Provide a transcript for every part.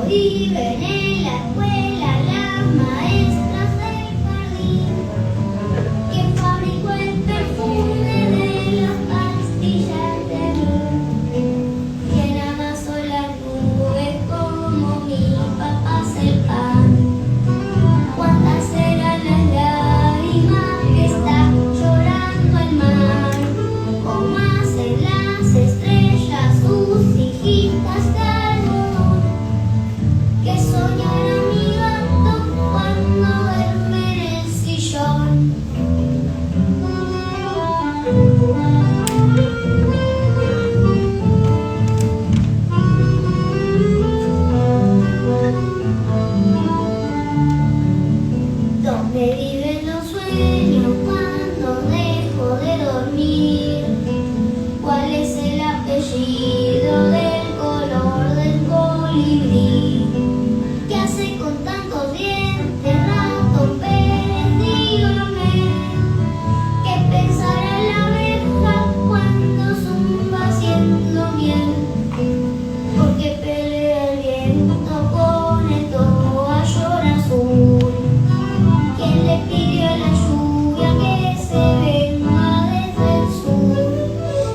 viven en la escuela las maestras del jardín. ¿Quién fabricó el perfume de las pastillas de mí? ¿Quién amasó las nubes como mi papá hace el pan? ¿Cuántas serán las lágrimas que está llorando el mar? ¿Cómo hacen las estrellas sus hijitas de algodón? ¿Qué soñará mi gato cuando duerme en el sillón? ¿Dónde viven los sueños cuando dejo de dormir? ¿Cuál es el apellido del color del colibrí? ¿Qué hace con tantos dientes ratón Pérez? Dígame, ¿qué pensará la abeja cuando zumba haciendo miel? Porque pelea el viento con el toallón azul. ¿Quién le pidió a la lluvia que se venga desde el sur?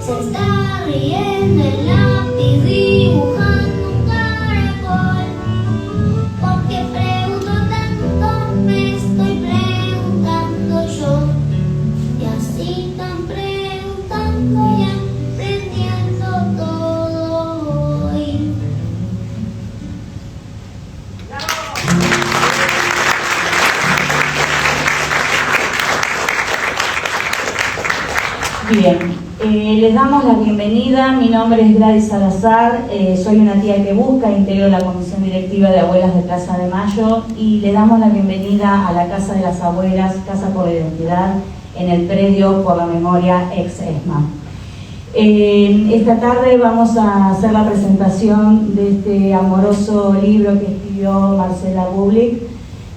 Se está riendo el lápiz dibujando un caracol. ¿Por qué pregunto tanto? Me estoy preguntando yo. Y así están preguntando y aprendiendo todo hoy. Bien, les damos la bienvenida. Mi nombre es Gladys Salazar, soy una tía que busca, integro la comisión directiva de Abuelas de Plaza de Mayo y le damos la bienvenida a la Casa de las Abuelas, Casa por la Identidad, en el predio por la memoria ex ESMA. Esta tarde vamos a hacer la presentación de este amoroso libro que escribió Marcela Bublik,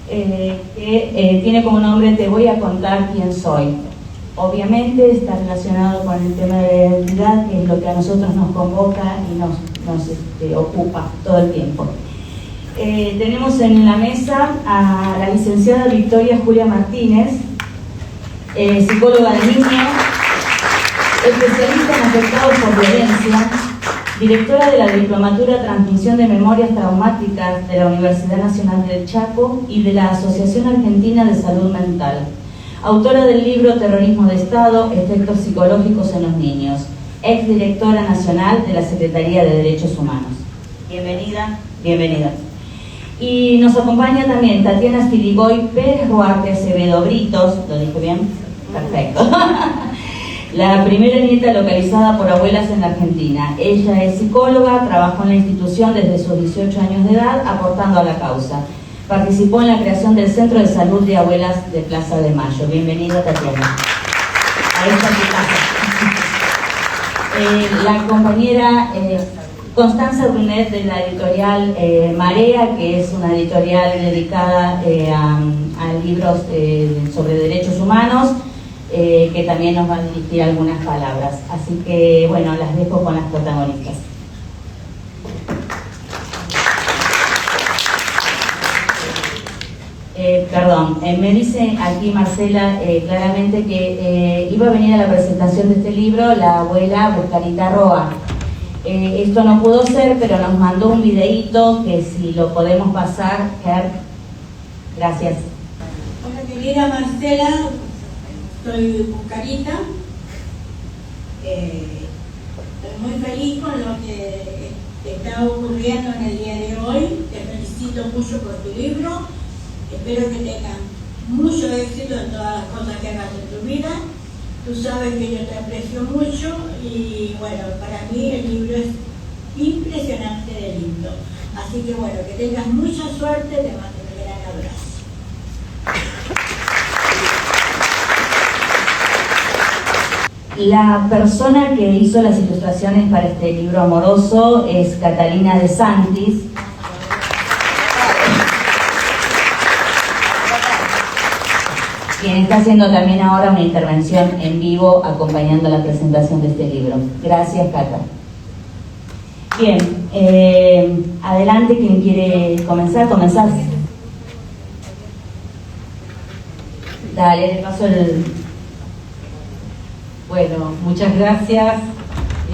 que tiene como nombre Te voy a contar quién soy. Obviamente está relacionado con el tema de la identidad, que es lo que a nosotros nos convoca y nos ocupa todo el tiempo. Tenemos en la mesa a la licenciada Victoria Julia Martínez, psicóloga de niños, especialista en afectados por violencia, directora de la Diplomatura Transmisión de Memorias Traumáticas de la Universidad Nacional del Chaco y de la Asociación Argentina de Salud Mental. Autora del libro Terrorismo de Estado, Efectos Psicológicos en los Niños, exdirectora nacional de la Secretaría de Derechos Humanos. Bienvenida, bienvenida. Y nos acompaña también Tatiana Stiligoy Pérez Duarte Acevedo Britos, ¿lo dije bien? Perfecto. La primera nieta localizada por abuelas en la Argentina. Ella es psicóloga, trabajó en la institución desde sus 18 años de edad, aportando a la causa. Participó en la creación del Centro de Salud de Abuelas de Plaza de Mayo. Bienvenida, Tatiana. A esta tu casa. La compañera Constanza Brunet de la editorial Marea, que es una editorial dedicada a libros sobre derechos humanos, que también nos va a dirigir algunas palabras. Así que, bueno, las dejo con las protagonistas. Me dice aquí Marcela claramente que iba a venir a la presentación de este libro la abuela Buscarita Roa. Esto no pudo ser, pero nos mandó un videíto que si lo podemos pasar, Ger. Gracias. Hola querida Marcela, soy Buscarita. Estoy muy feliz con lo que te está ocurriendo en el día de hoy. Te felicito mucho por tu libro. Espero que tengas mucho éxito en todas las cosas que hagas en tu vida. Tú sabes que yo te aprecio mucho y bueno, para mí el libro es impresionante de lindo. Así que bueno, que tengas mucha suerte, te mando un gran abrazo. La persona que hizo las ilustraciones para este libro amoroso es Catalina de Santis. Quien está haciendo también ahora una intervención en vivo acompañando la presentación de este libro. Gracias, Cata. Bien, adelante, quien quiere comenzar, comenzar. Dale, le paso el... Bueno, muchas gracias.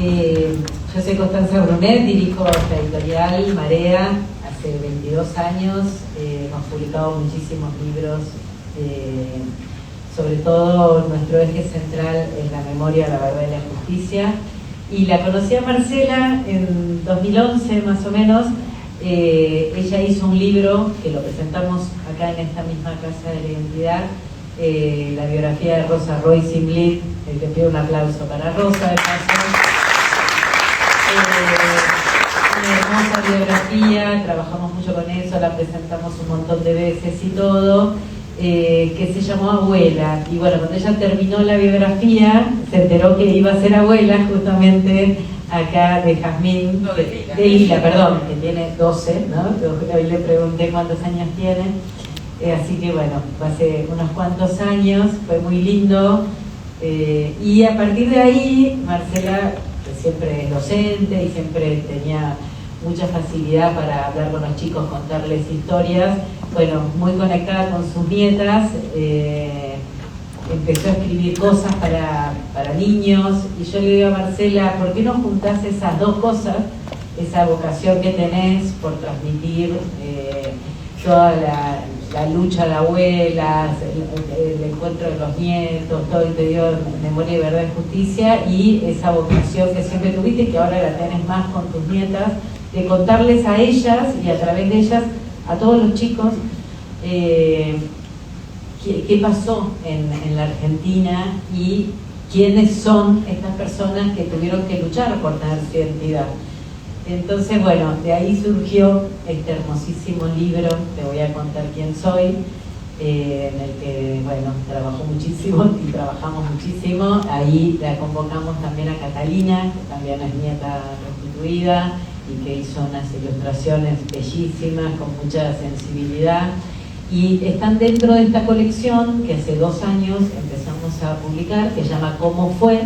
Yo soy Constanza Brunet, dirijo esta editorial Marea hace 22 años. Hemos publicado muchísimos libros, sobre todo nuestro eje central es la memoria, la verdad y la justicia. Y la conocí a Marcela en 2011 más o menos. Ella hizo un libro que lo presentamos acá en esta misma Casa de la Identidad, la biografía de Rosa Roy Simlit. Le pido un aplauso para Rosa, de paso. Una hermosa biografía, trabajamos mucho con eso, la presentamos un montón de veces y todo, que se llamó Abuela. Y bueno, cuando ella terminó la biografía, se enteró que iba a ser abuela justamente acá de Jazmín, de Lila, perdón, que tiene 12, ¿no? Hoy le pregunté cuántos años tiene. Así que bueno, fue hace unos cuantos años, fue muy lindo. Y a partir de ahí, Marcela, que siempre es docente y siempre tenía mucha facilidad para hablar con los chicos, contarles historias, bueno, muy conectada con sus nietas, empezó a escribir cosas para niños, y yo le digo a Marcela, ¿por qué no juntás esas dos cosas? Esa vocación que tenés por transmitir toda la lucha de abuelas, el encuentro de los nietos, todo el periodo de memoria y verdad y justicia, y esa vocación que siempre tuviste y que ahora la tenés más con tus nietas, de contarles a ellas y a través de ellas a todos los chicos qué pasó en la Argentina y quiénes son estas personas que tuvieron que luchar por tener su identidad. Entonces, bueno, de ahí surgió este hermosísimo libro, Te voy a contar quién soy, en el que, bueno, trabajo muchísimo y trabajamos muchísimo. Ahí la convocamos también a Catalina, que también es nieta restituida y que hizo unas ilustraciones bellísimas, con mucha sensibilidad. Y están dentro de esta colección que hace 2 años empezamos a publicar, que se llama ¿Cómo fue?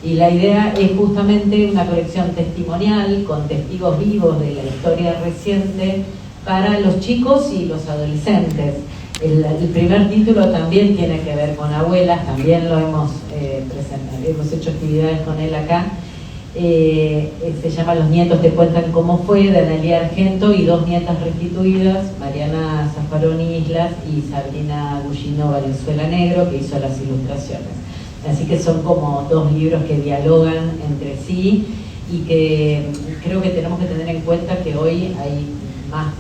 Y la idea es justamente una colección testimonial con testigos vivos de la historia reciente para los chicos y los adolescentes. El primer título también tiene que ver con abuelas, también lo hemos presentado, hemos hecho actividades con él acá. Se llama Los nietos te cuentan cómo fue, de Analía Argento, y 2 nietas restituidas, Mariana Zaffaroni Islas y Sabrina Gugino Valenzuela Negro, que hizo las ilustraciones. Así que son como 2 libros que dialogan entre sí y que creo que tenemos que tener en cuenta que hoy hay más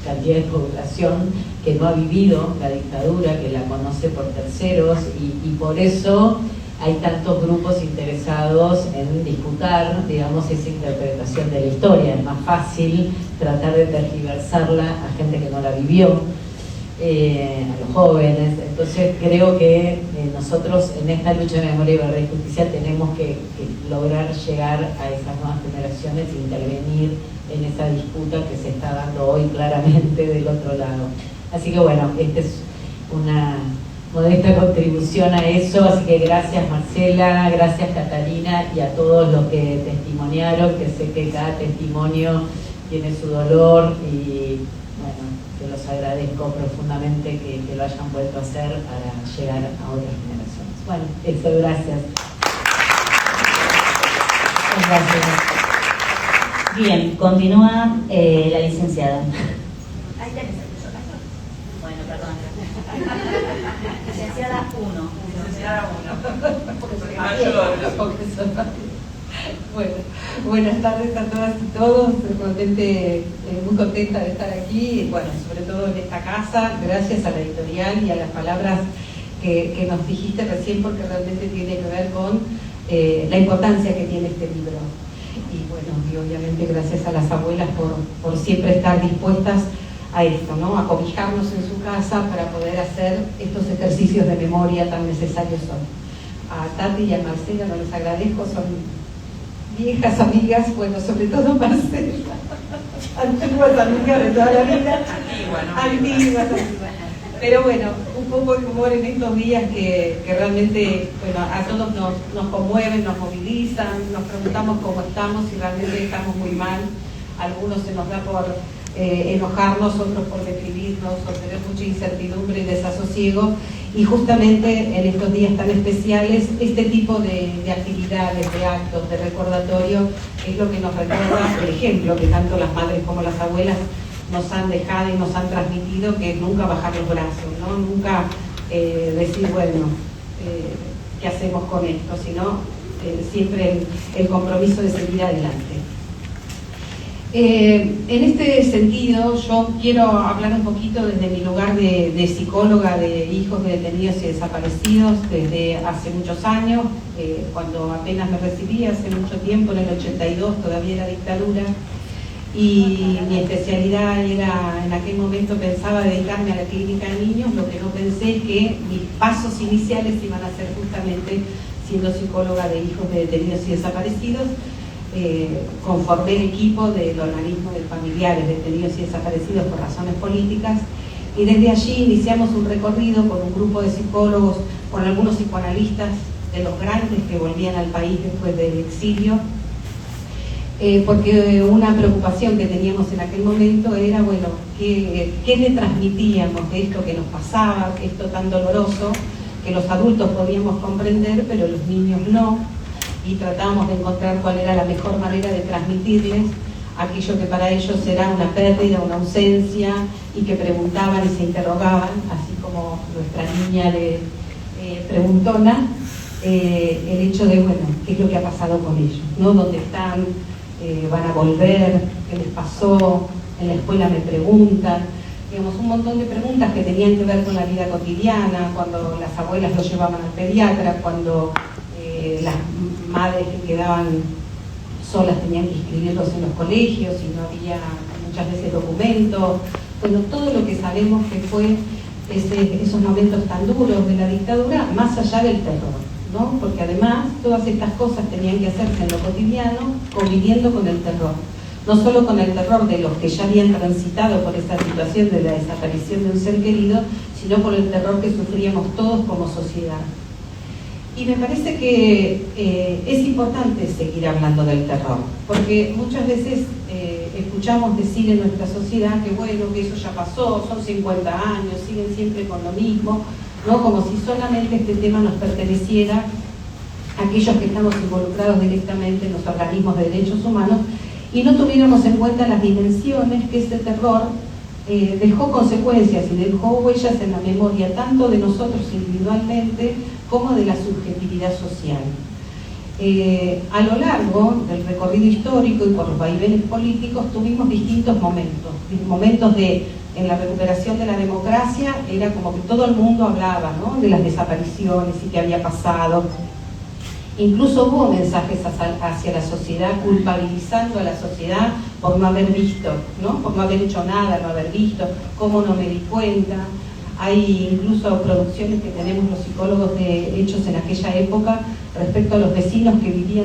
cantidad de población que no ha vivido la dictadura, que la conoce por terceros, y por eso hay tantos grupos interesados en disputar, digamos, esa interpretación de la historia. Es más fácil tratar de tergiversarla a gente que no la vivió, a los jóvenes. Entonces creo que nosotros en esta lucha de memoria y verdad y justicia tenemos que lograr llegar a esas nuevas generaciones e intervenir en esa disputa que se está dando hoy claramente del otro lado. Así que bueno, esta es una modesta contribución a eso, así que gracias Marcela, gracias Catalina y a todos los que testimoniaron, que sé que cada testimonio tiene su dolor y bueno, que los agradezco profundamente que lo hayan vuelto a hacer para llegar a otras generaciones. Bueno, eso, gracias. Gracias. Bien, continúa la licenciada. Ahí tenés el curso. Bueno, perdón. Licenciada 1. Licenciada 1. Bueno, buenas tardes a todas y todos. Realmente muy contenta de estar aquí, bueno, sobre todo en esta casa, gracias a la editorial y a las palabras que nos dijiste recién, porque realmente tiene que ver con la importancia que tiene este libro. Y bueno, y obviamente gracias a las abuelas por siempre estar dispuestas a esto, ¿no? A cobijarnos en su casa para poder hacer estos ejercicios de memoria tan necesarios son. A Tati y a Marcela no les agradezco, son viejas amigas, bueno, sobre todo Marcela, antiguas amigas de toda la vida, antiguas. Pero bueno, un poco de humor en estos días que realmente, bueno, a todos nos conmueven, nos movilizan, nos preguntamos cómo estamos y realmente estamos muy mal. Algunos se nos da por enojarnos, otros por deprimirnos, o tener mucha incertidumbre y desasosiego. Y justamente en estos días tan especiales, este tipo de actividades, de actos, de recordatorio, es lo que nos recuerda el ejemplo que tanto las madres como las abuelas nos han dejado y nos han transmitido, que es nunca bajar los brazos, ¿no? Nunca decir, bueno, ¿qué hacemos con esto? Sino siempre el compromiso de seguir adelante. En este sentido, yo quiero hablar un poquito desde mi lugar de psicóloga de hijos de detenidos y desaparecidos desde hace muchos años, cuando apenas me recibí, hace mucho tiempo, en el 82, todavía era dictadura, y mi especialidad era, en aquel momento pensaba dedicarme a la clínica de niños, lo que no pensé es que mis pasos iniciales iban a ser justamente siendo psicóloga de hijos de detenidos y desaparecidos. Conformé el equipo del organismo de familiares detenidos y desaparecidos por razones políticas, y desde allí iniciamos un recorrido con un grupo de psicólogos, con algunos psicoanalistas de los grandes que volvían al país después del exilio, porque una preocupación que teníamos en aquel momento era, bueno, ¿qué le transmitíamos de esto que nos pasaba, esto tan doloroso, que los adultos podíamos comprender, pero los niños no? Y tratábamos de encontrar cuál era la mejor manera de transmitirles aquello que para ellos era una pérdida, una ausencia, y que preguntaban y se interrogaban, así como nuestra niña de preguntona, el hecho de, bueno, ¿qué es lo que ha pasado con ellos? ¿No? ¿Dónde están? ¿Van a volver? ¿Qué les pasó? En la escuela me preguntan. Digamos, un montón de preguntas que tenían que ver con la vida cotidiana, cuando las abuelas lo llevaban al pediatra, cuando las madres que quedaban solas tenían que inscribirlos en los colegios y no había muchas veces documentos. Bueno, todo lo que sabemos que fue esos momentos tan duros de la dictadura, más allá del terror, ¿no? Porque además todas estas cosas tenían que hacerse en lo cotidiano, conviviendo con el terror. No solo con el terror de los que ya habían transitado por esta situación de la desaparición de un ser querido, sino por el terror que sufríamos todos como sociedad. Y me parece que es importante seguir hablando del terror, porque muchas veces escuchamos decir en nuestra sociedad que bueno, que eso ya pasó, son 50 años, siguen siempre con lo mismo, ¿no? Como si solamente este tema nos perteneciera a aquellos que estamos involucrados directamente en los organismos de derechos humanos y no tuviéramos en cuenta las dimensiones que ese terror dejó consecuencias y dejó huellas en la memoria tanto de nosotros individualmente como de la subjetividad social. A lo largo del recorrido histórico y por los vaivenes políticos tuvimos distintos momentos en la recuperación de la democracia era como que todo el mundo hablaba, ¿no?, de las desapariciones y qué había pasado. Incluso hubo mensajes hacia la sociedad culpabilizando a la sociedad por no haber visto, ¿no?, por no haber hecho nada, no haber visto, cómo no me di cuenta. Hay incluso producciones que tenemos los psicólogos hechos en aquella época respecto a los vecinos que vivían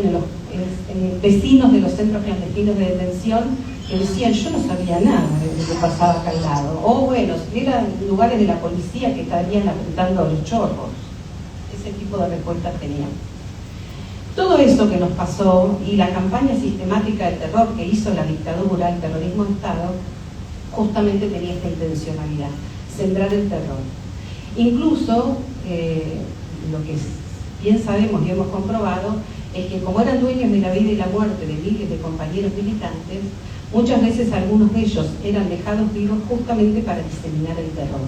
vecinos de los centros clandestinos de detención, que decían, yo no sabía nada de lo que pasaba acá al lado. O bueno, eran lugares de la policía que estarían apretando a los chorros. Ese tipo de respuestas tenían. Todo eso que nos pasó y la campaña sistemática de terror que hizo la dictadura, el terrorismo de Estado, justamente tenía esta intencionalidad, sembrar el terror. Incluso, lo que bien sabemos y hemos comprobado, es que como eran dueños de la vida y la muerte de miles de compañeros militantes, muchas veces algunos de ellos eran dejados vivos justamente para diseminar el terror.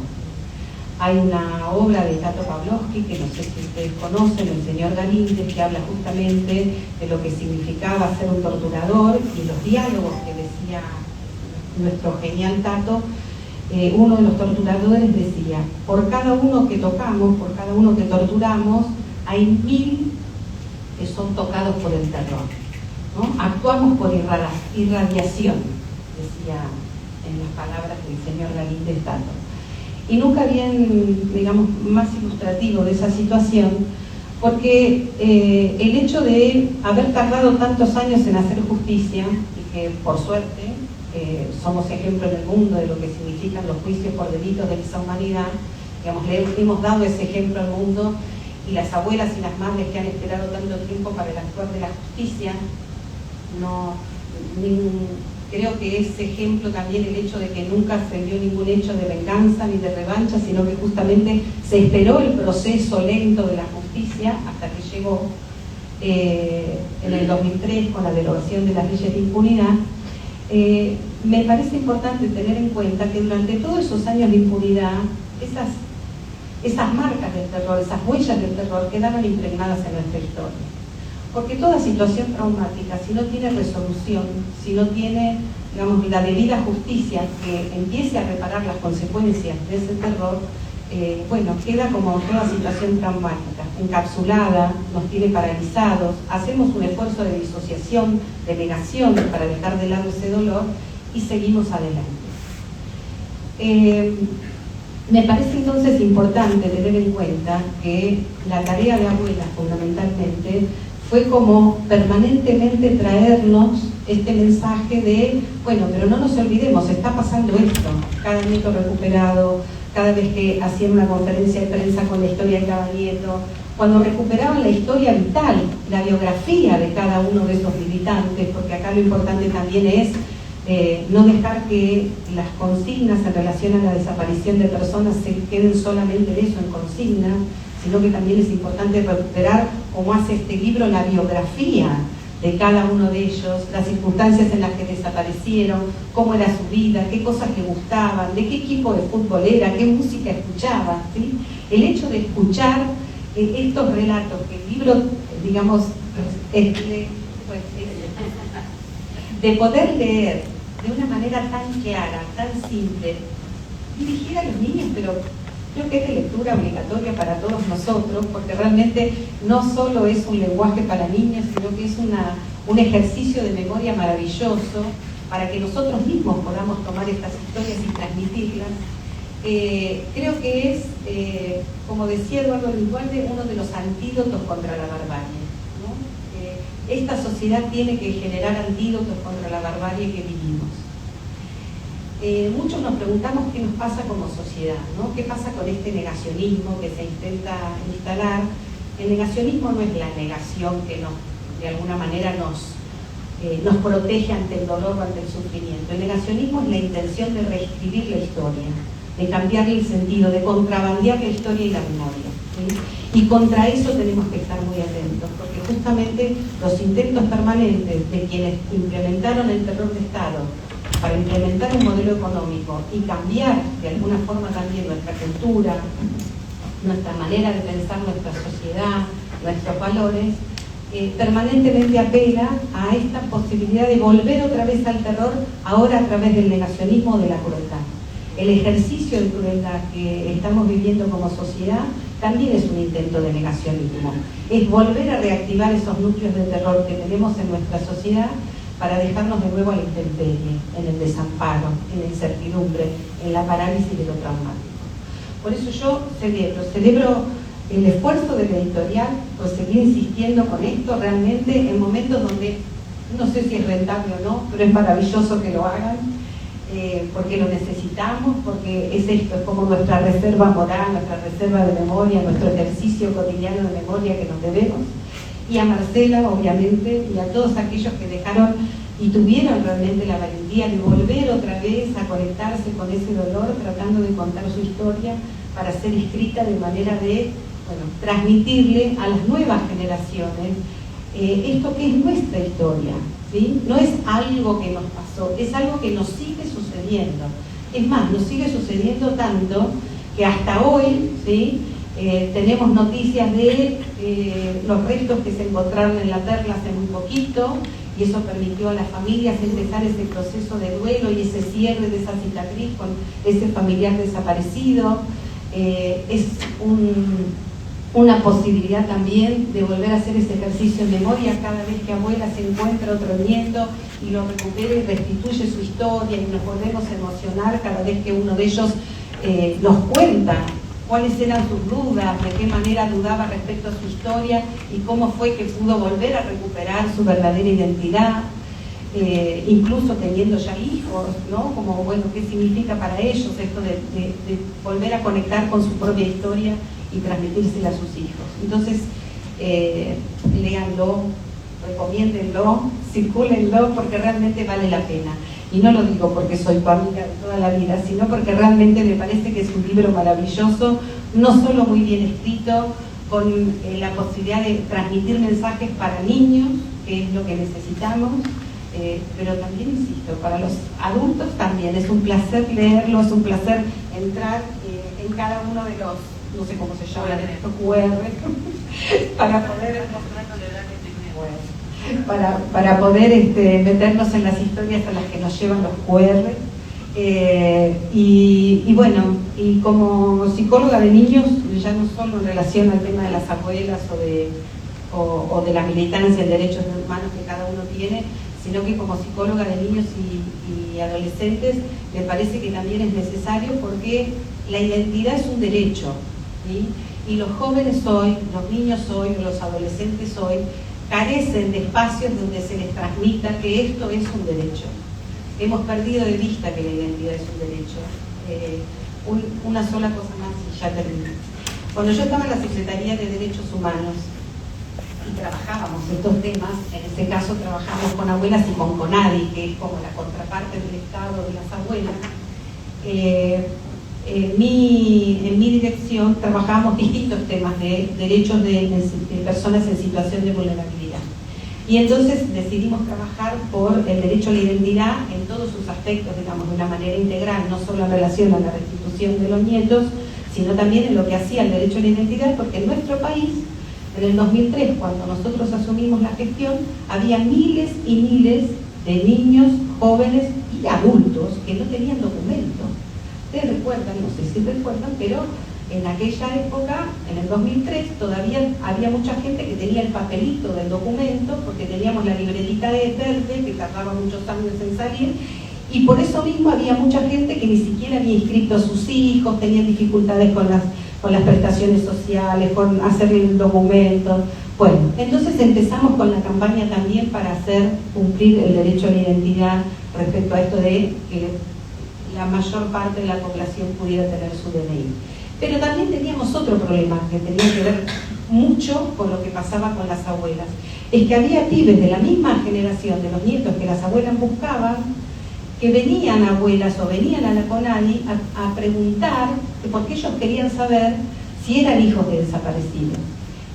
Hay una obra de Tato Pavlovsky, que no sé si ustedes conocen, El señor Galíndez, que habla justamente de lo que significaba ser un torturador y los diálogos que decía nuestro genial Tato. Uno de los torturadores decía, por cada uno que tocamos, por cada uno que torturamos, hay 1000 que son tocados por el terror, ¿no? Actuamos por irradiación, decía en las palabras del señor Galíndez Tato. Y nunca bien, digamos, más ilustrativo de esa situación, porque el hecho de haber tardado tantos años en hacer justicia, y que por suerte somos ejemplo en el mundo de lo que significan los juicios por delitos de lesa humanidad, digamos, le hemos dado ese ejemplo al mundo, y las abuelas y las madres que han esperado tanto tiempo para el actuar de la justicia, creo que es ejemplo también el hecho de que nunca se dio ningún hecho de venganza ni de revancha, sino que justamente se esperó el proceso lento de la justicia hasta que llegó en el 2003 con la derogación de las leyes de impunidad. Me parece importante tener en cuenta que durante todos esos años de impunidad, esas marcas del terror, esas huellas del terror quedaron impregnadas en nuestra historia. Porque toda situación traumática, si no tiene resolución, si no tiene, digamos, la debida justicia que empiece a reparar las consecuencias de ese terror, bueno, queda como toda situación traumática, encapsulada, nos tiene paralizados, hacemos un esfuerzo de disociación, de negación para dejar de lado ese dolor y seguimos adelante. Me parece entonces importante tener en cuenta que la tarea de abuelas fundamentalmente fue como permanentemente traernos este mensaje de, bueno, pero no nos olvidemos, está pasando esto, cada nieto recuperado, cada vez que hacían una conferencia de prensa con la historia de cada nieto, cuando recuperaban la historia vital, la biografía de cada uno de esos militantes, porque acá lo importante también es no dejar que las consignas en relación a la desaparición de personas se queden solamente de eso, en consignas, sino que también es importante recuperar, como hace este libro, la biografía de cada uno de ellos, las circunstancias en las que desaparecieron, cómo era su vida, qué cosas le gustaban, de qué equipo de fútbol era, qué música escuchaba, ¿sí? El hecho de escuchar estos relatos que el libro, digamos, de poder leer de una manera tan clara, tan simple, dirigida a los niños, pero creo que es de lectura obligatoria para todos nosotros, porque realmente no solo es un lenguaje para niños, sino que es un ejercicio de memoria maravilloso para que nosotros mismos podamos tomar estas historias y transmitirlas. Creo que es, como decía Eduardo Duhalde, uno de los antídotos contra la barbarie, ¿no? Esta sociedad tiene que generar antídotos contra la barbarie que vivimos. Muchos nos preguntamos qué nos pasa como sociedad, ¿no? ¿Qué pasa con este negacionismo que se intenta instalar? El negacionismo no es la negación que de alguna manera nos protege ante el dolor o ante el sufrimiento. El negacionismo es la intención de reescribir la historia, de cambiarle el sentido, de contrabandear la historia y la memoria, ¿sí? Y contra eso tenemos que estar muy atentos, porque justamente los intentos permanentes de quienes implementaron el terror de Estado para implementar un modelo económico y cambiar de alguna forma también nuestra cultura, nuestra manera de pensar nuestra sociedad, nuestros valores, permanentemente apela a esta posibilidad de volver otra vez al terror, ahora a través del negacionismo de la crueldad. El ejercicio de crueldad que estamos viviendo como sociedad también es un intento de negacionismo. Es volver a reactivar esos núcleos de terror que tenemos en nuestra sociedad para dejarnos de nuevo a la intemperie, en el desamparo, en la incertidumbre, en la parálisis de lo traumático. Por eso yo celebro el esfuerzo de la editorial por seguir insistiendo con esto realmente en momentos donde no sé si es rentable o no, pero es maravilloso que lo hagan, porque lo necesitamos, porque es esto, es como nuestra reserva moral, nuestra reserva de memoria, nuestro ejercicio cotidiano de memoria que nos debemos. Y a Marcela, obviamente, y a todos aquellos que dejaron y tuvieron realmente la valentía de volver otra vez a conectarse con ese dolor, tratando de contar su historia para ser escrita de manera de, bueno, transmitirle a las nuevas generaciones esto que es nuestra historia, ¿sí? No es algo que nos pasó, es algo que nos sigue sucediendo. Es más, nos sigue sucediendo tanto que hasta hoy, ¿sí? Tenemos noticias de los restos que se encontraron en la Perla hace muy poquito, y eso permitió a las familias empezar ese proceso de duelo y ese cierre de esa cicatriz con ese familiar desaparecido. Es una posibilidad también de volver a hacer ese ejercicio en memoria cada vez que abuela se encuentra otro nieto y lo recupera y restituye su historia, y nos volvemos a emocionar cada vez que uno de ellos nos cuenta cuáles eran sus dudas, de qué manera dudaba respecto a su historia y cómo fue que pudo volver a recuperar su verdadera identidad. incluso teniendo ya hijos, ¿no? Como, bueno, ¿qué significa para ellos esto de volver a conectar con su propia historia y transmitírsela a sus hijos? Entonces, léanlo, recomiéndenlo, circúlenlo, porque realmente vale la pena. Y no lo digo porque soy tu amiga de toda la vida, sino porque realmente me parece que es un libro maravilloso, no solo muy bien escrito, con la posibilidad de transmitir mensajes para niños, que es lo que necesitamos, pero también, insisto, para los adultos también. Es un placer leerlo, es un placer entrar en cada uno de los, no sé cómo se llaman, estos QR, para poder para poder meternos en las historias a las que nos llevan los QR. Y bueno, y como psicóloga de niños, ya no solo en relación al tema de las abuelas o de la militancia en derechos humanos que cada uno tiene, sino que como psicóloga de niños y adolescentes me parece que también es necesario, porque la identidad es un derecho, ¿sí? Y los jóvenes hoy, los niños hoy, los adolescentes hoy, carecen de espacios donde se les transmita que esto es un derecho. Hemos perdido de vista que la identidad es un derecho. Una sola cosa más y ya termino. Cuando yo estaba en la Secretaría de Derechos Humanos y trabajábamos estos temas, en este caso trabajamos con abuelas y con CONADI, que es como la contraparte del Estado de las abuelas. En mi dirección trabajamos distintos temas de derechos de personas en situación de vulnerabilidad. Y entonces decidimos trabajar por el derecho a la identidad en todos sus aspectos, digamos, de una manera integral, no solo en relación a la restitución de los nietos, sino también en lo que hacía el derecho a la identidad, porque en nuestro país, en el 2003, cuando nosotros asumimos la gestión, había miles y miles de niños, jóvenes y adultos que no tenían documento. Ustedes recuerdan, no sé si recuerdan, pero en aquella época, en el 2003, todavía había mucha gente que tenía el papelito del documento, porque teníamos la libretita verde que tardaba muchos años en salir, y por eso mismo había mucha gente que ni siquiera había inscrito a sus hijos, tenían dificultades con las prestaciones sociales, con hacer el documento. Bueno, entonces empezamos con la campaña también para hacer cumplir el derecho a la identidad respecto a esto de que la mayor parte de la población pudiera tener su DNI. Pero también teníamos otro problema que tenía que ver mucho con lo que pasaba con las abuelas. Es que había pibes de la misma generación de los nietos que las abuelas buscaban, que venían abuelas o venían a la CONADI a preguntar, porque ellos querían saber si eran hijos de desaparecidos.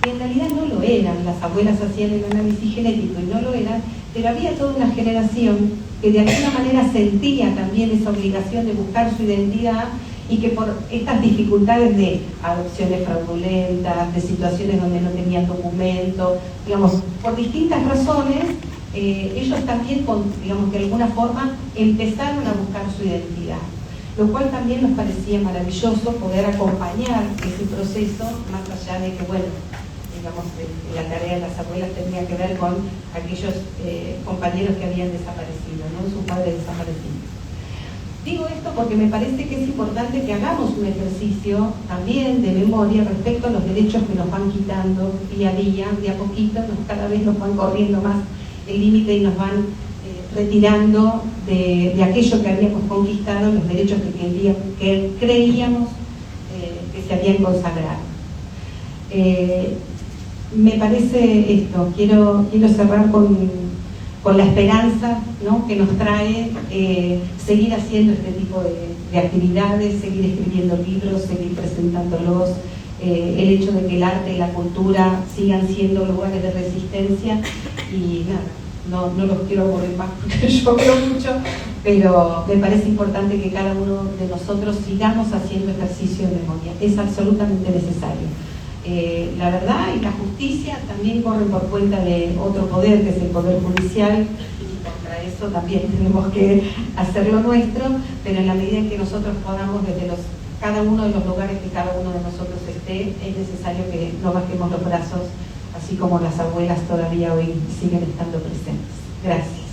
Y en realidad no lo eran, las abuelas hacían el análisis genético y no lo eran, pero había toda una generación que de alguna manera sentía también esa obligación de buscar su identidad, y que por estas dificultades de adopciones fraudulentas, de situaciones donde no tenían documento, digamos, por distintas razones, ellos también, digamos, de alguna forma empezaron a buscar su identidad, lo cual también nos parecía maravilloso poder acompañar ese proceso, más allá de que, bueno, digamos, la tarea de las abuelas tenía que ver con aquellos compañeros que habían desaparecido, ¿no? Sus padres desaparecidos. Digo esto porque me parece que es importante que hagamos un ejercicio también de memoria respecto a los derechos que nos van quitando día a día, de a poquito, cada vez nos van corriendo más el límite y nos van retirando de aquello que habíamos conquistado, los derechos que creíamos que se habían consagrado. Me parece esto, quiero cerrar con la esperanza, ¿no?, que nos trae seguir haciendo este tipo de actividades, seguir escribiendo libros, seguir presentándolos, el hecho de que el arte y la cultura sigan siendo lugares de resistencia. Y nada, no los quiero aburrir más porque yo hablo mucho, pero me parece importante que cada uno de nosotros sigamos haciendo ejercicio de memoria, es absolutamente necesario. La verdad y la justicia también corren por cuenta de otro poder, que es el poder judicial, y contra eso también tenemos que hacer lo nuestro, pero en la medida en que nosotros podamos, desde cada uno de los lugares que cada uno de nosotros esté, es necesario que no bajemos los brazos, así como las abuelas todavía hoy siguen estando presentes. Gracias.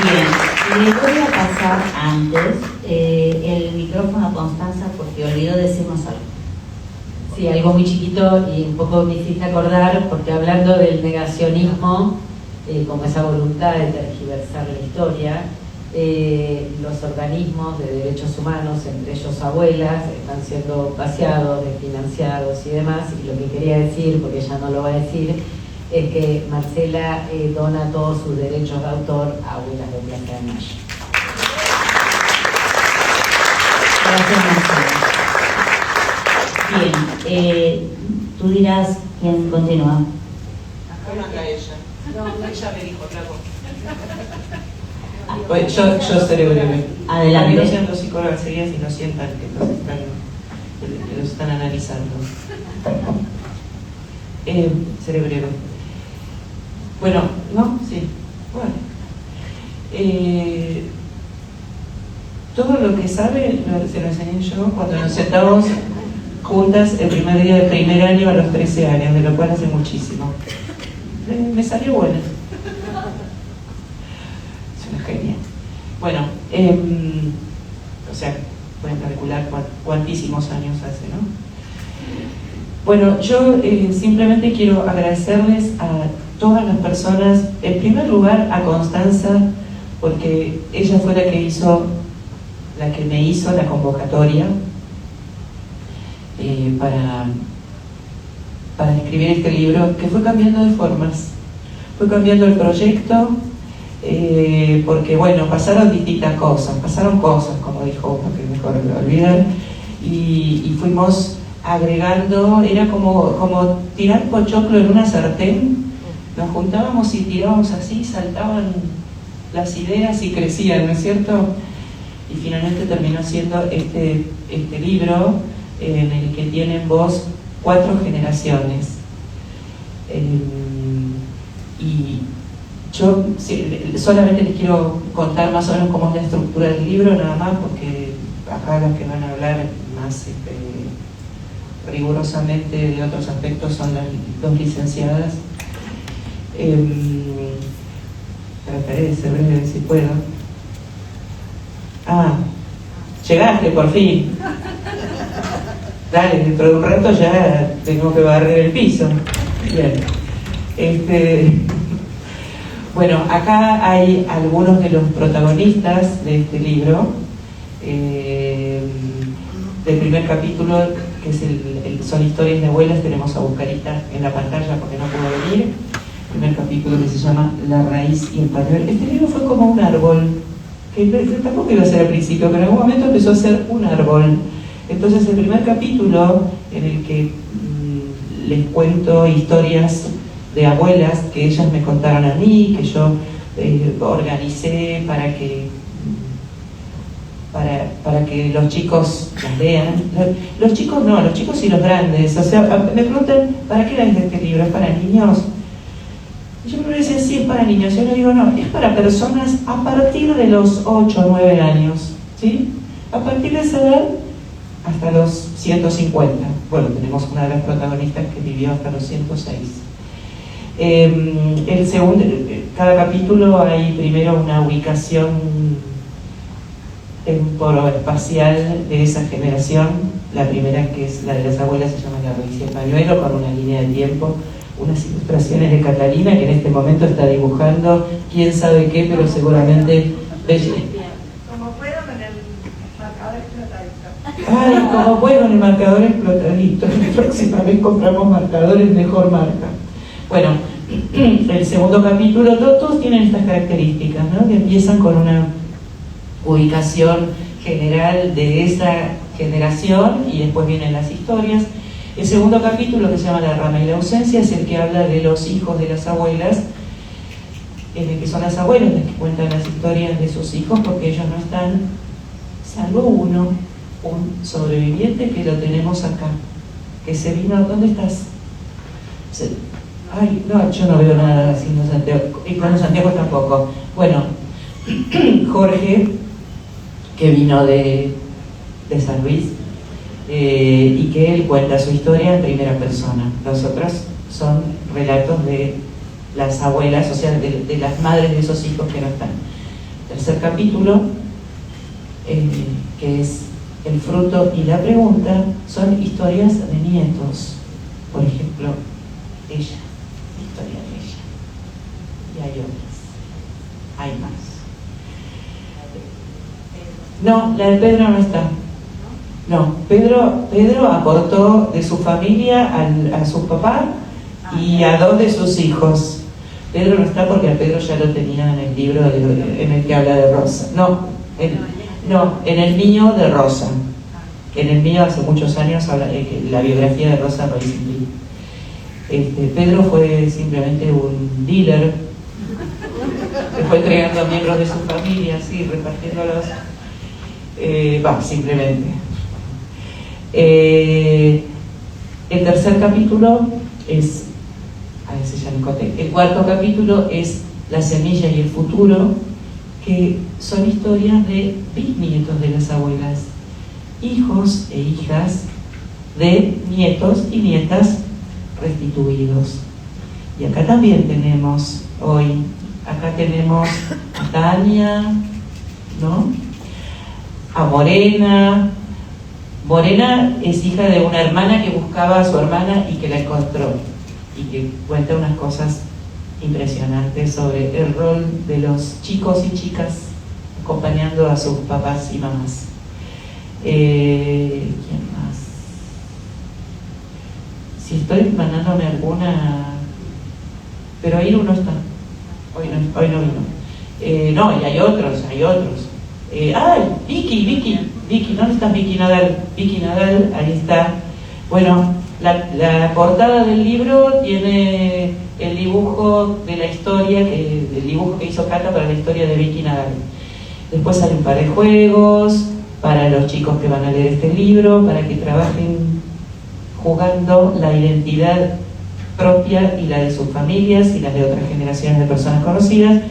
Bien, le voy a pasar antes el micrófono a Constanza porque olvidó decirnos algo. Sí, algo muy chiquito y un poco me hiciste acordar, porque hablando del negacionismo, como esa voluntad de tergiversar la historia, los organismos de derechos humanos, entre ellos abuelas, están siendo vaciados, desfinanciados y demás, y lo que quería decir, porque ella no lo va a decir, es que Marcela dona todos sus derechos de autor a Abuelas de Plaza de Mayo. Gracias, Marcela. Bien, tú dirás quién continúa. Bueno, acá ella. No, ella me dijo otra cosa. Pues Yo seré breve. Adelante. Para que no sean los psicólogos seguidas y no sientan que los están analizando. Seré breve. Bueno, ¿no? Sí. Bueno. Todo lo que sabe se lo enseñé yo cuando nos sentábamos juntas el primer día del primer año a los 13 años, de lo cual hace muchísimo. Me salió buena. Es una genia. Bueno, o sea, pueden calcular cuantísimos años hace, ¿no? Bueno, yo simplemente quiero agradecerles a todas las personas, en primer lugar a Constanza, porque ella fue la que me hizo la convocatoria para escribir este libro, que fue cambiando de formas, fue cambiando el proyecto, porque bueno, pasaron distintas cosas, como dijo uno, que mejor lo olvidar, y fuimos agregando, era como tirar pochoclo en una sartén, nos juntábamos y tirábamos así, saltaban las ideas y crecían, ¿no es cierto? Y finalmente terminó siendo este libro en el que tienen voz 4 generaciones. Y yo solamente les quiero contar más o menos cómo es la estructura del libro, nada más, porque acá las que van a hablar más rigurosamente de otros aspectos son las dos licenciadas. Trataré de ser breve si puedo. Llegaste por fin. Dale, dentro de un rato ya tengo que barrer el piso. Bien. Bueno, acá hay algunos de los protagonistas de este libro. Del primer capítulo, que es son historias de abuelas, tenemos a Buscarita en la pantalla porque no pudo venir. El primer capítulo, que se llama La raíz y el pañuelo. Este libro fue como un árbol, que tampoco iba a ser al principio, pero en algún momento empezó a ser un árbol. Entonces el primer capítulo, en el que les cuento historias de abuelas que ellas me contaron a mí, que yo organicé para que los chicos las lean. Los chicos no, los chicos y los grandes. O sea, me preguntan, ¿para qué lees este libro? ¿Es para niños? Y yo me decía, sí, es para niños. Yo le digo, no, es para personas a partir de los 8 o 9 años, ¿sí? A partir de esa edad hasta los 150. Bueno, tenemos una de las protagonistas que vivió hasta los 106. Cada capítulo hay primero una ubicación temporoespacial de esa generación. La primera, que es la de las abuelas, se llama La raíz y el pañuelo, con una línea de tiempo, unas ilustraciones de Catalina, que en este momento está dibujando quién sabe qué, pero seguramente Como puedo con el marcador explotadito. ay, como puedo con el marcador explotadito. La próxima vez compramos marcadores mejor marca. Bueno, el segundo capítulo, todos tienen estas características, ¿no? Que empiezan con una ubicación general de esa generación y después vienen las historias. El segundo capítulo, que se llama La rama y la ausencia, es el que habla de los hijos de las abuelas, en el que son las abuelas las que cuentan las historias de sus hijos, porque ellos no están, salvo uno, un sobreviviente que lo tenemos acá, que se vino. ¿Dónde estás? Ay, no, yo no veo nada haciendo Santiago, y con Santiago tampoco. Bueno, Jorge, que vino de San Luis, y que él cuenta su historia en primera persona. Los otros son relatos de las abuelas, o sea, de las madres de esos hijos que no están. Tercer capítulo, que es el fruto y la pregunta son historias de nietos. Por ejemplo, ella, historia de ella. Y hay otras, hay más. No, la de Pedro no está. No, Pedro aportó de su familia a su papá y a 2 de sus hijos. Pedro no está porque a Pedro ya lo tenía en el libro en el que habla de Rosa. En el mío de Rosa. En el mío hace muchos años habla de la biografía de Rosa Roisinli. Pedro fue simplemente un dealer que fue entregando a miembros de su familia, así, repartiéndolos. Simplemente. El tercer capítulo es, a ver si ya me conté, el cuarto capítulo es La semilla y el futuro, que son historias de bisnietos de las abuelas, hijos e hijas de nietos y nietas restituidos. Y acá también tenemos hoy, acá tenemos a Tania, ¿no? A Morena. Morena es hija de una hermana que buscaba a su hermana y que la encontró, y que cuenta unas cosas impresionantes sobre el rol de los chicos y chicas acompañando a sus papás y mamás. ¿Quién más? Si estoy mandándome alguna... Pero ahí uno está. Hoy no vino. No, y hay otros. Vicky, ¿dónde está Vicky Nadal? Vicky Nadal, ahí está. Bueno, la portada del libro tiene el dibujo de la historia, el dibujo que hizo Cata para la historia de Vicky Nadal. Después sale un par de juegos para los chicos que van a leer este libro, para que trabajen jugando la identidad propia y la de sus familias y las de otras generaciones de personas conocidas.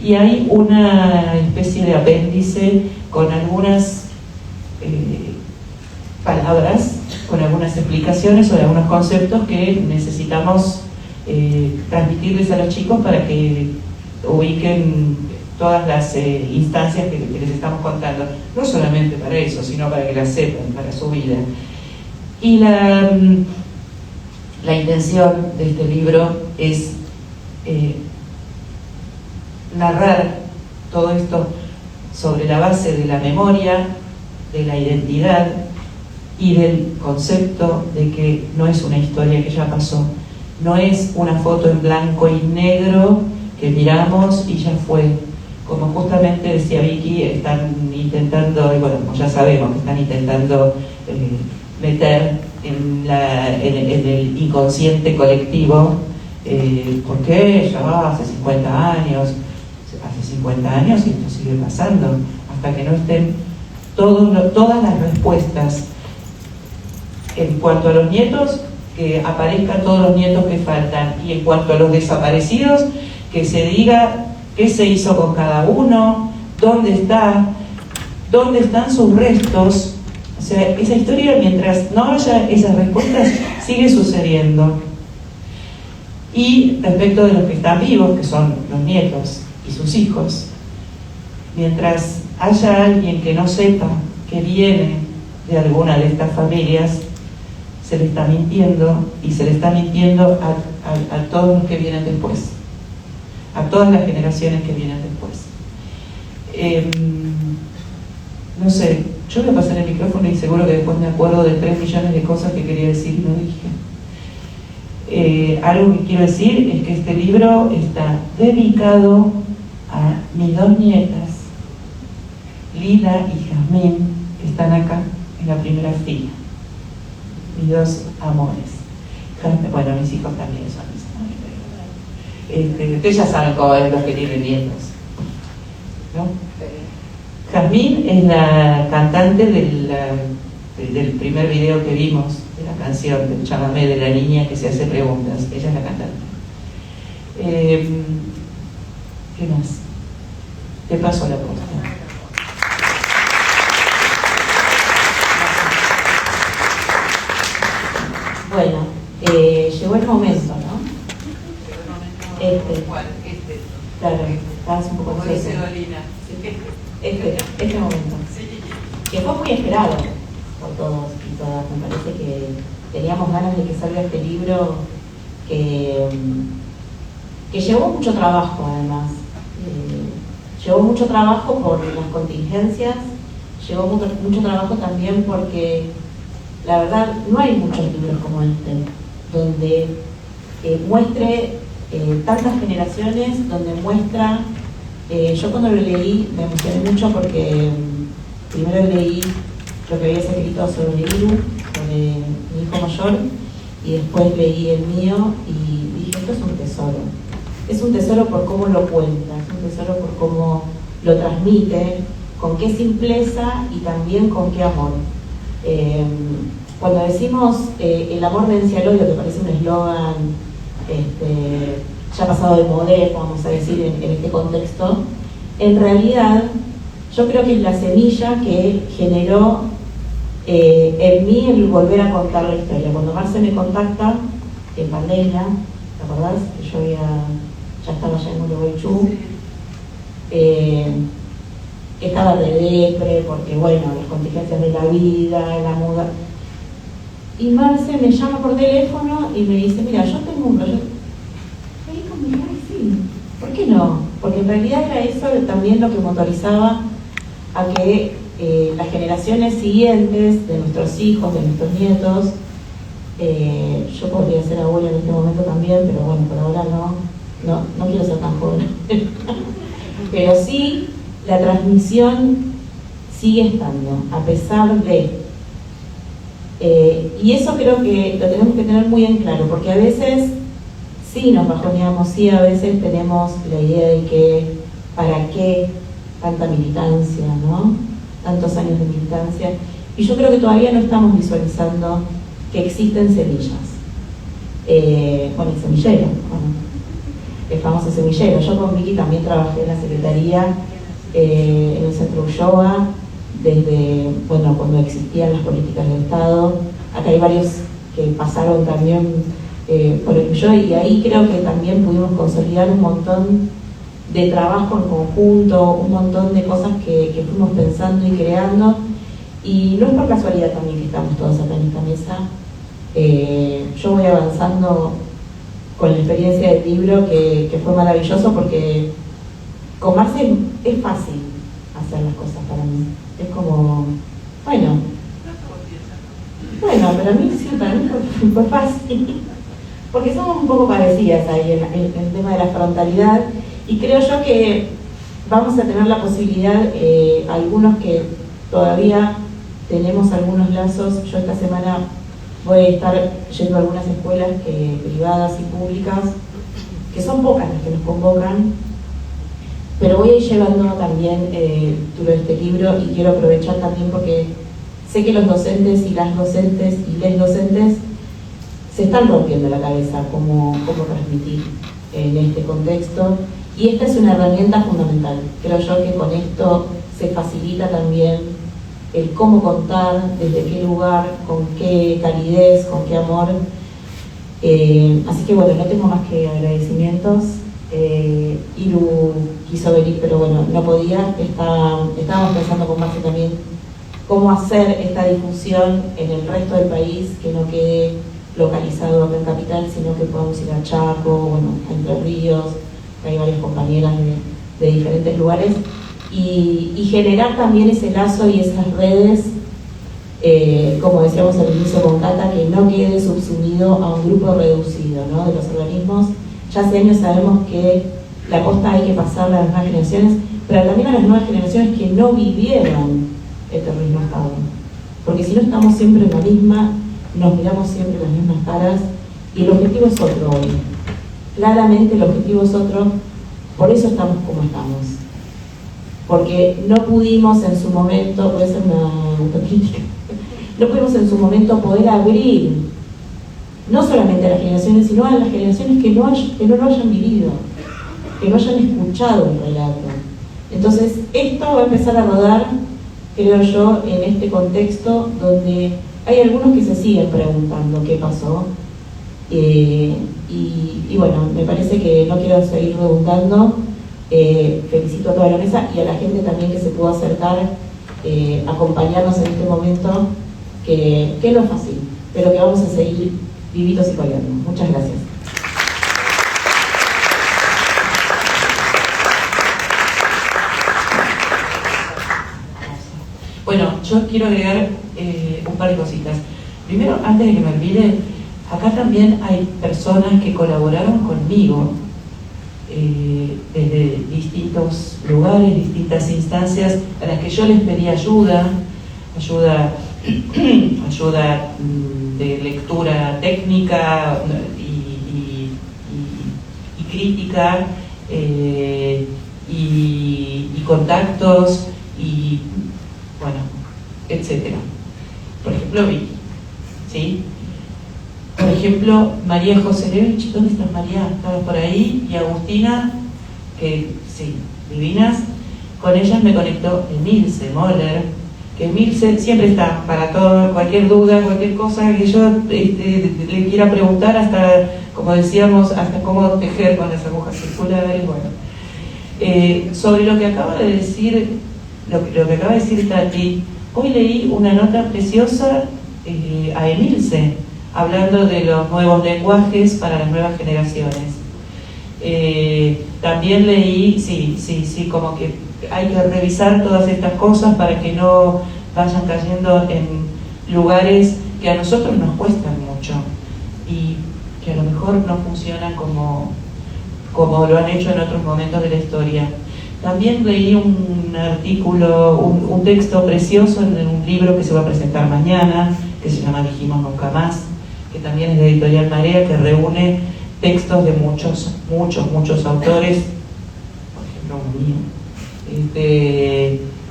Y hay una especie de apéndice con algunas palabras, con algunas explicaciones sobre algunos conceptos que necesitamos transmitirles a los chicos para que ubiquen todas las instancias que les estamos contando, no solamente para eso, sino para que las sepan, para su vida. Y la intención de este libro es narrar todo esto sobre la base de la memoria, de la identidad y del concepto de que no es una historia que ya pasó, no es una foto en blanco y negro que miramos y ya fue. Como justamente decía Vicky, están intentando, y bueno, como ya sabemos, que están intentando meter en el inconsciente colectivo, porque ya va hace 50 años y esto sigue pasando, hasta que no estén todas las respuestas. En cuanto a los nietos, que aparezcan todos los nietos que faltan, y en cuanto a los desaparecidos, que se diga qué se hizo con cada uno, dónde están sus restos. O sea, esa historia, mientras no haya esas respuestas, sigue sucediendo. Y respecto de los que están vivos, que son los nietos y sus hijos, mientras haya alguien que no sepa que viene de alguna de estas familias, se le está mintiendo, y se le está mintiendo a todos los que vienen después, a todas las generaciones que vienen después. No sé, yo voy a pasar el micrófono y seguro que después me acuerdo de 3 millones de cosas que quería decir y no dije. Algo que quiero decir es que este libro está dedicado a mis 2 nietas, Lila y Jazmín, que están acá en la primera fila. Mis 2 amores. Bueno, mis hijos también son mis amores. Ustedes ya saben cómo es los que tienen nietos, ¿no? Jazmín es la cantante del primer video que vimos, de la canción del chamamé de la niña que se hace preguntas. Ella es la cantante. ¿Qué más? Te paso la posta. Bueno, llegó el momento, ¿no? ¿Cuál? Claro, estás un poco Como dice seca. Dolina. Este momento. Sí. que fue muy esperado por todos y todas. Me parece que teníamos ganas de que salga este libro que llevó mucho trabajo además. Llevó mucho trabajo por las contingencias, llevó mucho trabajo también porque la verdad no hay muchos libros como este, donde muestre tantas generaciones, donde muestra, yo cuando lo leí me emocioné mucho porque primero leí lo que habías escrito sobre Iru, sobre mi hijo mayor, y después leí el mío y dije, esto es un tesoro. Es un tesoro por cómo lo cuenta, es un tesoro por cómo lo transmite, con qué simpleza y también con qué amor. Cuando decimos el amor vence al odio, que parece un eslogan ya pasado de moda, vamos a decir, en este contexto, en realidad yo creo que es la semilla que generó en mí el volver a contar la historia. Cuando Marce me contacta en pandemia, ¿te acordás? Que yo ya estaba allá en Uruguaychú, estaba de depre porque bueno, las contingencias de la vida, la muda. Y Marce me llama por teléfono y me dice, mira, yo tengo un proyecto. Y digo, mira, sí, ¿por qué no? Porque en realidad era eso también lo que motorizaba a que las generaciones siguientes de nuestros hijos, de nuestros nietos, yo podría ser abuela en este momento también, pero bueno, por ahora no quiero ser tan joven. Pero sí, la transmisión sigue estando, a pesar de... y eso creo que lo tenemos que tener muy en claro, porque a veces sí nos bajoneamos, sí a veces tenemos la idea de que ¿para qué tanta militancia, no? Tantos años de militancia. Y yo creo que todavía no estamos visualizando que existen semillas. Bueno, el semillero, el famoso semillero. Yo con Vicky también trabajé en la Secretaría, en el Centro Ulloa, desde, bueno, cuando existían las políticas del Estado. Acá hay varios que pasaron también por el Ulloa y ahí creo que también pudimos consolidar un montón de trabajo en conjunto, un montón de cosas que fuimos pensando y creando. Y no es por casualidad también que estamos todos acá en esta mesa. Yo voy avanzando con la experiencia del libro, que fue maravilloso porque con Marce es fácil hacer las cosas para mí. Es como, bueno, pero a mí sí, para mí fue fácil. Porque somos un poco parecidas ahí en el tema de la frontalidad. Y creo yo que vamos a tener la posibilidad, algunos que todavía tenemos algunos lazos. Yo esta semana voy a estar yendo a algunas escuelas privadas y públicas, que son pocas las que nos convocan, pero voy a ir llevando también todo este libro y quiero aprovechar también porque sé que los docentes y las docentes y les docentes se están rompiendo la cabeza cómo transmitir en este contexto. Y esta es una herramienta fundamental. Creo yo que con esto se facilita también el cómo contar, desde qué lugar, con qué calidez, con qué amor. Así que bueno, no tengo más que agradecimientos. Iru quiso venir, pero bueno, no podía. Estábamos pensando con Marce también cómo hacer esta difusión en el resto del país, que no quede localizado acá en Capital, sino que podamos ir a Chaco, bueno, a Entre Ríos. Hay varias compañeras de diferentes lugares, y generar también ese lazo y esas redes, como decíamos al inicio con Cata, que no quede subsumido a un grupo reducido, ¿no?, de los organismos. Ya hace años sabemos que la posta hay que pasarla a las nuevas generaciones, pero también a las nuevas generaciones que no vivieron el terrorismo Estado, porque si no estamos siempre en la misma, nos miramos siempre las mismas caras, y el objetivo es otro hoy. Claramente el objetivo es otro, por eso estamos como estamos. Porque no pudimos en su momento, puede ser una autocrítica, no pudimos en su momento poder abrir, no solamente a las generaciones, sino a las generaciones que no lo hayan vivido, que no hayan escuchado el relato. Entonces, esto va a empezar a rodar, creo yo, en este contexto donde hay algunos que se siguen preguntando qué pasó. Y bueno, me parece que no quiero seguir redundando. Felicito a toda la mesa y a la gente también que se pudo acercar acompañarnos en este momento, que no es fácil, pero que vamos a seguir vivitos y coleando. Muchas gracias. Bueno, yo quiero agregar un par de cositas. Primero, antes de que me olvide, acá también hay personas que colaboraron conmigo desde distintos lugares, distintas instancias a las que yo les pedí ayuda de lectura técnica y crítica, y contactos, y bueno, etcétera. Por ejemplo, Vicky, ¿sí? Por ejemplo, María Joselevich, ¿dónde estás, María? Estabas por ahí. Y Agustina, que sí, divinas. Con ellas me conectó Emilce Moller, que Emilce siempre está para todo, cualquier duda, cualquier cosa que yo le quiera preguntar, hasta, como decíamos, hasta cómo tejer con las agujas circulares. Bueno, sobre lo que acaba de decir, lo que acaba de decir Tati, hoy leí una nota preciosa a Emilce, hablando de los nuevos lenguajes para las nuevas generaciones. También leí, sí, como que hay que revisar todas estas cosas para que no vayan cayendo en lugares que a nosotros nos cuestan mucho y que a lo mejor no funcionan como lo han hecho en otros momentos de la historia. También leí un artículo, un texto precioso en un libro que se va a presentar mañana, que se llama Dijimos Nunca Más, que también es de Editorial Marea, que reúne textos de muchos autores, por ejemplo un mío,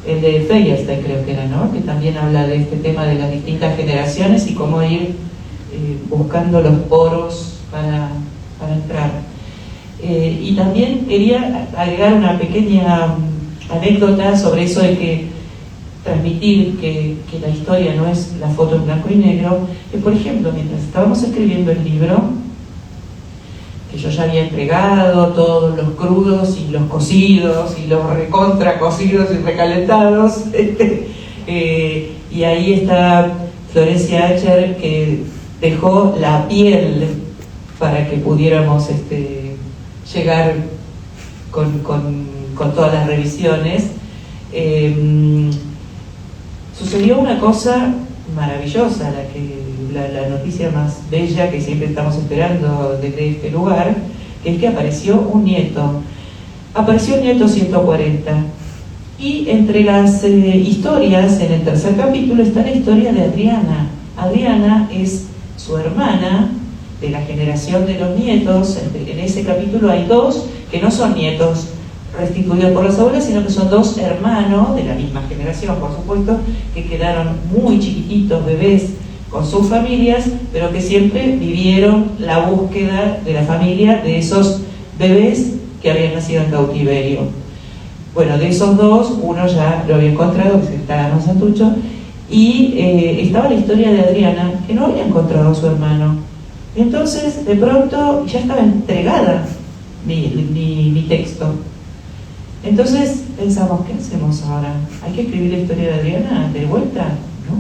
el de Feyerstein creo que era, ¿no? Que también habla de este tema de las distintas generaciones y cómo ir buscando los poros para entrar. Y también quería agregar una pequeña anécdota sobre eso de que transmitir que la historia no es la foto en blanco y negro, que por ejemplo, mientras estábamos escribiendo el libro, que yo ya había entregado todos los crudos y los cocidos y los recontra cocidos y recalentados, y ahí está Florencia Acher, que dejó la piel para que pudiéramos llegar con todas las revisiones. Sucedió una cosa maravillosa, la noticia más bella que siempre estamos esperando desde este lugar, que es que apareció un nieto 140, y entre las historias en el tercer capítulo está la historia de Adriana. Adriana es su hermana de la generación de los nietos. En ese capítulo hay dos que no son nietos restituidos por las abuelas, sino que son dos hermanos de la misma generación, por supuesto, que quedaron muy chiquititos, bebés, con sus familias, pero que siempre vivieron la búsqueda de la familia de esos bebés que habían nacido en cautiverio. Bueno, de esos dos, uno ya lo había encontrado, que es el Tálamo Santucho, y estaba la historia de Adriana, que no había encontrado a su hermano. Entonces, de pronto, ya estaba entregada mi texto. Entonces pensamos, ¿qué hacemos ahora? ¿Hay que escribir la historia de Adriana de vuelta? No.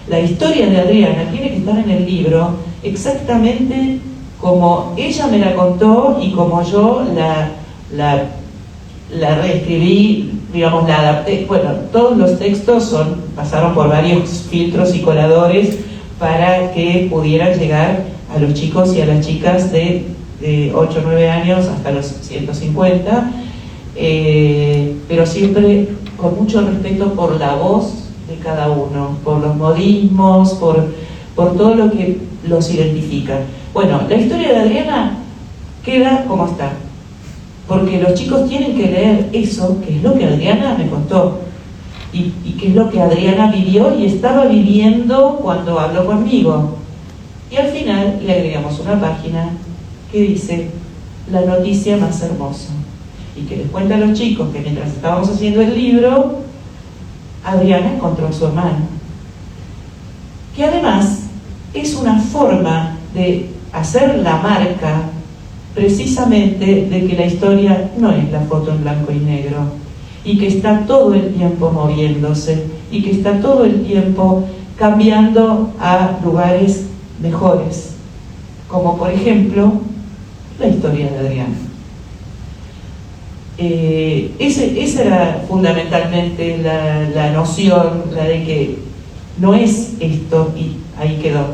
La historia de Adriana tiene que estar en el libro exactamente como ella me la contó y como yo la reescribí, digamos, la adapté. Bueno, todos los textos pasaron por varios filtros y coladores para que pudieran llegar a los chicos y a las chicas de 8 o 9 años hasta los 150, pero siempre con mucho respeto por la voz de cada uno, por los modismos, por todo lo que los identifica. Bueno, la historia de Adriana queda como está, porque los chicos tienen que leer eso, que es lo que Adriana me contó, y que es lo que Adriana vivió y estaba viviendo cuando habló conmigo. Y al final le agregamos una página que dice la noticia más hermosa, y que les cuenta a los chicos que mientras estábamos haciendo el libro, Adriana encontró a su hermano, que además es una forma de hacer la marca precisamente de que la historia no es la foto en blanco y negro, y que está todo el tiempo moviéndose y que está todo el tiempo cambiando a lugares mejores, como por ejemplo la historia de Adriana. Esa era fundamentalmente la noción, la de que no es esto y ahí quedó,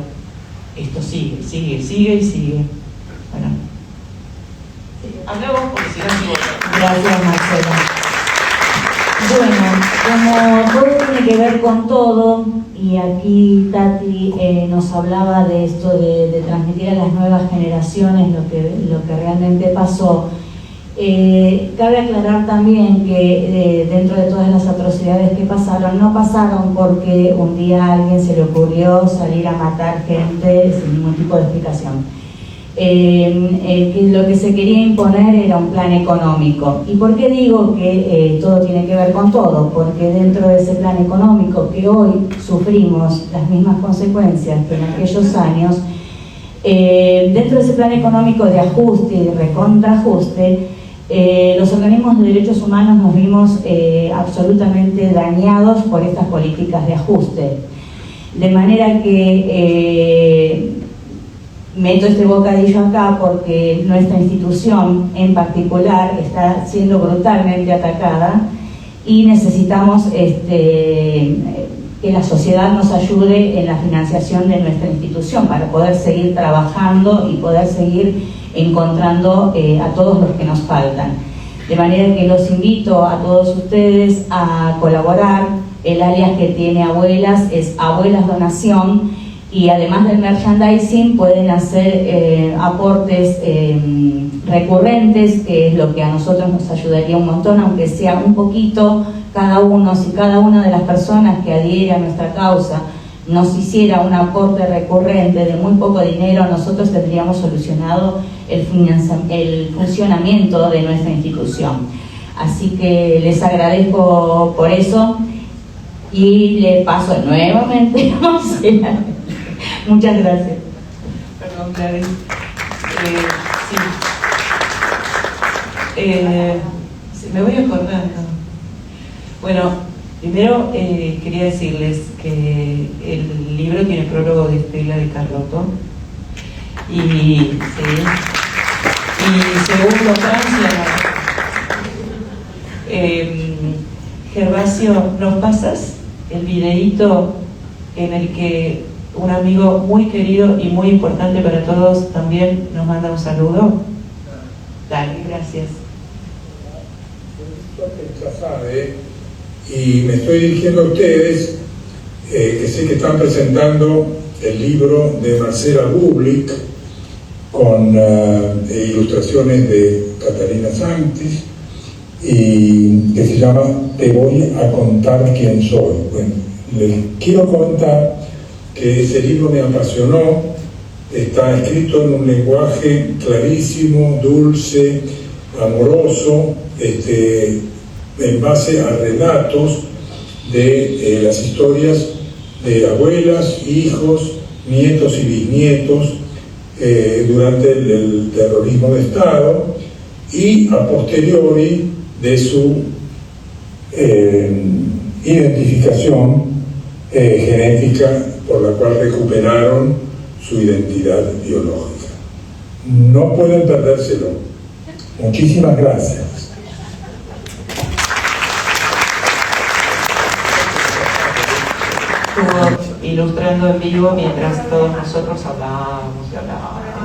esto sigue y sigue. Bueno, habla vos porque si no sigo. Gracias, Marcela. Bueno, como todo tiene que ver con todo, y aquí Tati nos hablaba de esto de transmitir a las nuevas generaciones lo que realmente pasó, cabe aclarar también que dentro de todas las atrocidades que pasaron, no pasaron porque un día a alguien se le ocurrió salir a matar gente sin ningún tipo de explicación. Que lo que se quería imponer era un plan económico. ¿Y por qué digo que todo tiene que ver con todo? Porque dentro de ese plan económico que hoy sufrimos las mismas consecuencias que en aquellos años, dentro de ese plan económico de ajuste y de recontraajuste, los organismos de derechos humanos nos vimos absolutamente dañados por estas políticas de ajuste. De manera que meto este bocadillo acá porque nuestra institución en particular está siendo brutalmente atacada y necesitamos que la sociedad nos ayude en la financiación de nuestra institución para poder seguir trabajando y poder seguir encontrando a todos los que nos faltan. De manera que los invito a todos ustedes a colaborar. El alias que tiene Abuelas es Abuelas Donación. Y además del merchandising pueden hacer aportes recurrentes, que es lo que a nosotros nos ayudaría un montón, aunque sea un poquito cada uno. Si cada una de las personas que adhiere a nuestra causa nos hiciera un aporte recurrente de muy poco dinero, nosotros tendríamos solucionado el funcionamiento de nuestra institución. Así que les agradezco por eso y le paso nuevamente a Marcela. Muchas gracias. Perdón, Gladys. Sí, me voy acordando. Bueno, primero quería decirles que el libro tiene prólogo de Estela de Carlotto. Y segundo, Francia. Gervasio, ¿nos pasas el videíto en el que un amigo muy querido y muy importante para todos también nos manda un saludo? Dale, gracias. Y me estoy dirigiendo a ustedes, que sé que están presentando el libro de Marcela Bublik con ilustraciones de Catalina Sanctis, y que se llama Te voy a contar quién soy. Bueno, les quiero contar que ese libro me apasionó. Está escrito en un lenguaje clarísimo, dulce, amoroso, en base a relatos de las historias de abuelas, hijos, nietos y bisnietos durante el terrorismo de Estado, y a posteriori de su identificación genética, por la cual recuperaron su identidad biológica. No pueden perdérselo. Muchísimas gracias. Estuvo ilustrando en vivo mientras todos nosotros hablábamos y hablábamos.